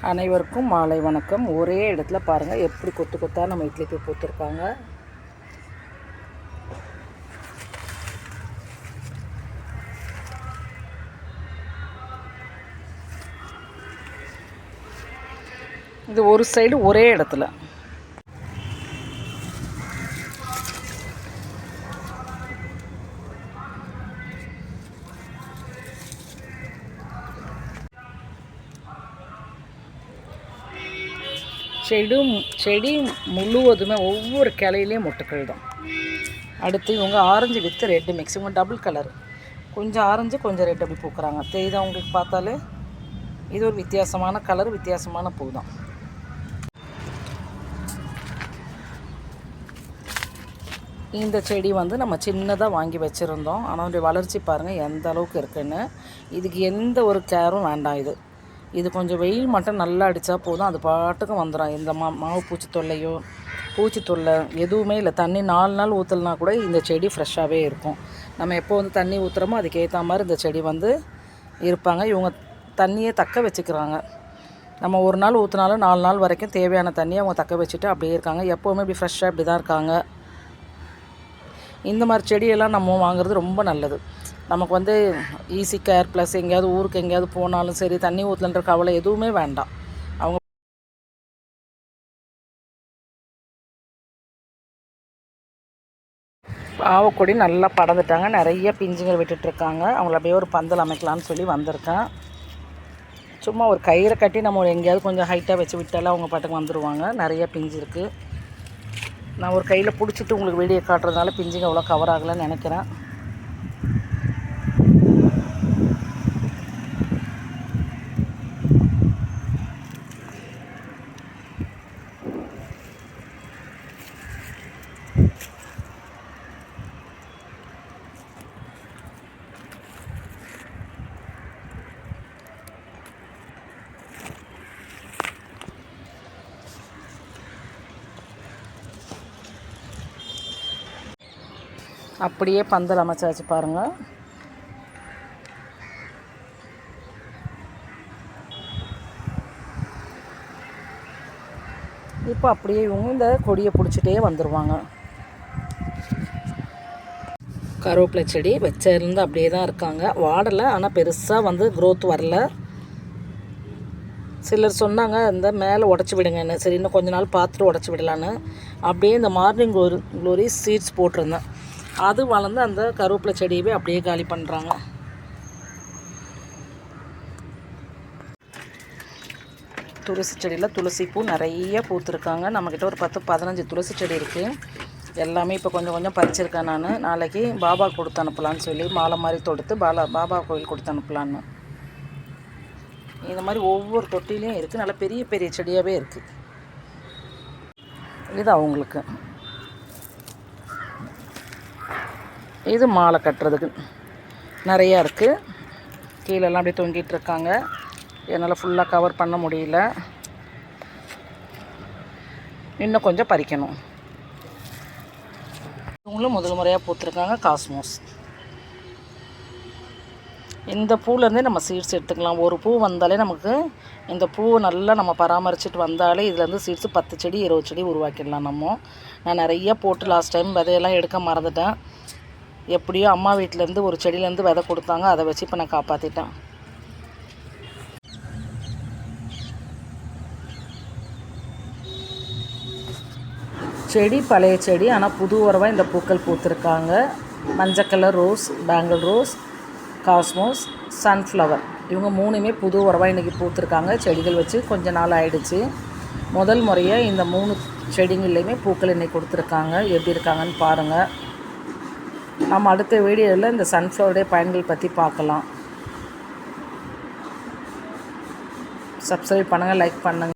அனைவருக்கும் மாலை வணக்கம். ஒரே இடத்துல பாருங்கள் எப்படி கொத்து கொத்தாக நம்ம இட்லி போய் போட்டுருக்காங்க. இது ஒரு சைடு ஒரே இடத்துல. செடி முழுவதுமே ஒவ்வொரு கிளையிலையும் மொட்டுக்கள் தான். அடுத்து இவங்க ஆரஞ்சு வித் ரெட்டு மிக்ஸ். இவங்க டபுள் கலர், கொஞ்சம் ஆரஞ்சு கொஞ்சம் ரெட் அப்படி பூக்குறாங்க. தெரியுதா உங்களுக்கு பார்த்தாலே? இது ஒரு வித்தியாசமான கலர், வித்தியாசமான பூ தான். இந்த செடி நம்ம சின்னதாக வாங்கி வச்சுருந்தோம். ஆனால் அதனுடைய வளர்ச்சி பாருங்கள் எந்த அளவுக்கு இருக்குன்னு. இதுக்கு எந்த ஒரு கேரும் வேண்டாம். இது கொஞ்சம் வெயில் மட்டும் நல்லா அடித்தா போதும், அது பாட்டுக்கும் வந்துடும். இந்த மாவு பூச்சி தொல்லையோ பூச்சி தொல்லை எதுவுமே இல்லை. தண்ணி 4 நாள் ஊற்றலனா கூட இந்த செடி ஃப்ரெஷ்ஷாகவே இருக்கும். நம்ம எப்போ தண்ணி ஊற்றுறோமோ அதுக்கேற்ற மாதிரி இந்த செடி இருப்பாங்க. இவங்க தண்ணியை தக்க வச்சுக்கிறாங்க. நம்ம ஒரு நாள் ஊற்றினாலும் 4 நாள் வரைக்கும் தேவையான தண்ணியை அவங்க தக்க வச்சுட்டு அப்படியே இருக்காங்க. எப்போவுமே இப்படி ஃப்ரெஷ்ஷாக இப்படி தான் இருக்காங்க. இந்த மாதிரி செடியெல்லாம் நம்ம வாங்குறது ரொம்ப நல்லது. நமக்கு ஈஸி கேர் ப்ளஸ் எங்கேயாவது ஊருக்கு எங்கேயாவது போனாலும் சரி, தண்ணி ஊற்றலன்ற கவலை எதுவுமே வேண்டாம். அவங்க பாவக்கொடி நல்லா படந்துட்டாங்க, நிறைய பிஞ்சுங்கள் விட்டுட்ருக்காங்க. அவங்கள அப்படியே ஒரு பந்தல் அமைக்கலான்னு சொல்லி வந்திருக்கேன். சும்மா ஒரு கயிறை கட்டி நம்ம எங்கேயாவது கொஞ்சம் ஹைட்டாக வச்சு விட்டாலும் அவங்க பாட்டுக்கு வந்துடுவாங்க. நிறைய பிஞ்சு இருக்குது. நான் ஒரு கையில் பிடிச்சிட்டு உங்களுக்கு வீடியோ காட்டுறதுனால பிஞ்சுங்க அவ்வளோ கவர் ஆகலைன்னு நினைக்கிறேன். அப்படியே பந்தல் அமைச்சாச்சு பாருங்கள். இப்போ அப்படியே இவங்க இந்த கொடியை பிடிச்சிட்டே வந்துடுவாங்க. கருவேப்பிலை செடி வச்சிருந்து அப்படியே தான் இருக்காங்க, வாடலை. ஆனால் பெருசாக க்ரோத் வரல. சிலர் சொன்னாங்க இந்த மேலே உடச்சி விடுங்கன்னு. சரி, இன்னும் கொஞ்ச நாள் பார்த்துட்டு உடச்சி விடலான்னு அப்படியே இந்த மார்னிங் க்ளோரி சீட்ஸ் போட்டிருந்தேன். அது வளர்ந்து அந்த கருவேப்பிலை செடியவே அப்படியே காலி பண்ணுறாங்க. துளசி செடியில் துளசி பூ நிறைய பூத்துருக்காங்க. நம்மக்கிட்ட ஒரு 10-15 துளசி செடி இருக்குது. எல்லாமே இப்போ கொஞ்சம் கொஞ்சம் பறிச்சிருக்கேன். நான் நாளைக்கு பாபா கொடுத்து அனுப்பலான்னு சொல்லி மாலை மாதிரி தொடுத்து பாபா கோயில் கொடுத்து அனுப்பலான்னு. இந்த மாதிரி ஒவ்வொரு தொட்டிலையும் இருக்குது. நல்லா பெரிய பெரிய செடியாகவே இருக்குது. இது அவங்களுக்கு. இது மாலை கட்டுறதுக்கு நிறையா இருக்குது. கீழெல்லாம் அப்படியே தொங்கிட்டு இருக்காங்க. என்னால் ஃபுல்லாக கவர் பண்ண முடியல. இன்னும் கொஞ்சம் பறிக்கணும். இவங்களும் முதல் முறையாக பூத்துருக்காங்க காஸ்மோஸ். இந்த பூலேருந்தே நம்ம சீட்ஸ் எடுத்துக்கலாம். ஒரு பூ வந்தாலே நமக்கு இந்த பூவை நல்லா நம்ம பராமரிச்சுட்டு வந்தாலே இதுலேருந்து சீட்ஸு 10 செடி 20 செடி உருவாக்கிடலாம். நான் நிறையா போட்டு லாஸ்ட் டைம் விதையெல்லாம் எடுக்க மறந்துட்டேன். எப்படியோ அம்மா வீட்டிலேருந்து ஒரு செடியிலேருந்து விதை கொடுத்தாங்க, அதை வச்சு இப்போ நான் காப்பாற்றிட்டேன். செடி பழைய செடி, ஆனால் புது உறவாக இந்த பூக்கள் பூத்துருக்காங்க. மஞ்சள் colour rose, bangle rose, Cosmos, sunflower, இவங்க 3மே புது உறவாக இன்றைக்கி பூத்துருக்காங்க. செடிகள் வச்சு கொஞ்ச நாள் ஆகிடுச்சு. முதல் முறையாக இந்த 3 செடிங்கள்லேயுமே பூக்கள் இன்றைக்கி கொடுத்துருக்காங்க. எப்படி இருக்காங்கன்னு பாருங்கள். நம்ம அடுத்த வீடியோவில் இந்த சன்ஃப்ளவருடைய பயன்கள் பற்றி பார்க்கலாம். சப்ஸ்கிரைப் பண்ணுங்கள், லைக் பண்ணுங்கள்.